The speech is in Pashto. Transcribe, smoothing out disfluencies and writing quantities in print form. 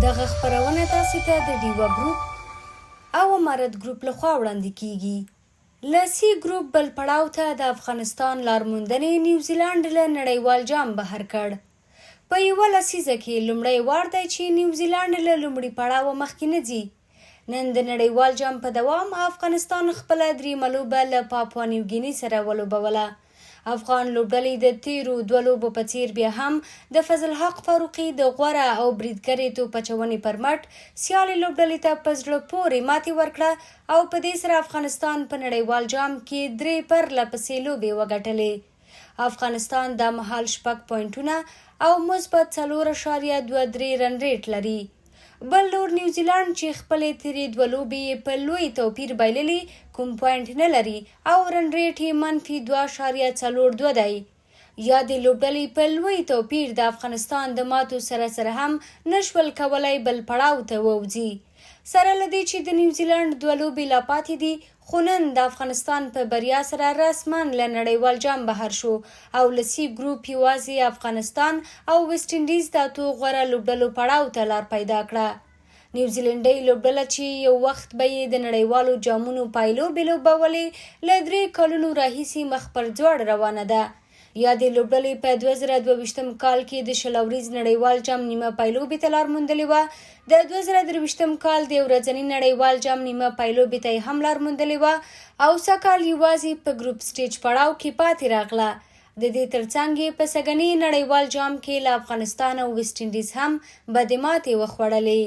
دغه خپرونه تاسو ته د ډیوا ګروپ او امارت ګروپ لخوا وړاندې کیږي. له سی ګروپ بل پړاو ته د افغانستان لارموندنې نیوزیلانډ له نړیوال جام بهر کړ. په یوه لسیزه کې لومړی وار دی چې نیوزیلانډ له لومړي پړاوه مخکې نه ځي. نن د نړیوال جام په دوام افغانستان خپله دریمه لوبه له پاپوا نیوګیني سره ولوبوله. افغان لوبډلې د تیرو دوه لوبو په څیر بیا هم د فضل حق فاروقي د غوره او بریدګرې توپ اچونې پر مټ سیالې لوبډلې ته په زړه پورې ماتې ورکړه او په دې سره افغانستان په نړیوال جام کې 3 پرلپسې لوبې وګټلې. افغانستان دا مهال 6 پوینټونه او مثبت 4.23 رن ریټ لري. بل لور نیوزیلانډ چې خپلې تیرې دوه لوبې په لوی توپیر بایللي کوم پوینټ نه لري او رن ریټ یې -2.42 دی. یادې لوبډلې په لوی توپیر د افغانستان د ماتو سره هم نشول کولی بل پړاو ته ووځي. سره له دې چې د نیوزیلانډ دوه لوبې لا پاتې دي، خو نن د افغانستان په بریا سره رسما له نړیوال جام بهر شو او له سی ګروپ یوازې افغانستان او ویسټ انډیز د اتو غوره لوبډلو پړاو ته لار پیدا کړه. نیوزیلنډۍ لوبډله چې یو وخت به یې د نړیوالو جامونو پایلوبې لوبولې، له 3 کلونو راهیسې مخ پر ځوړ روانه ده. یادې لوبډلې په 2022 کال کې د شلوریز نړیوال جام نیمه پایلوبې ته لار موندلې وه. د 2023 کال د ورځني نړیوال جام نیمه پایلوبې ته هم لار موندلې وه او سږکال یوازې په ګروپ سټیج پړاو کې پاتې راغله. د دې ترڅنګ یې په سږني نړیوال جام کې له افغانستان او ویسټ انډیز هم بدې ماتې وخوړلې.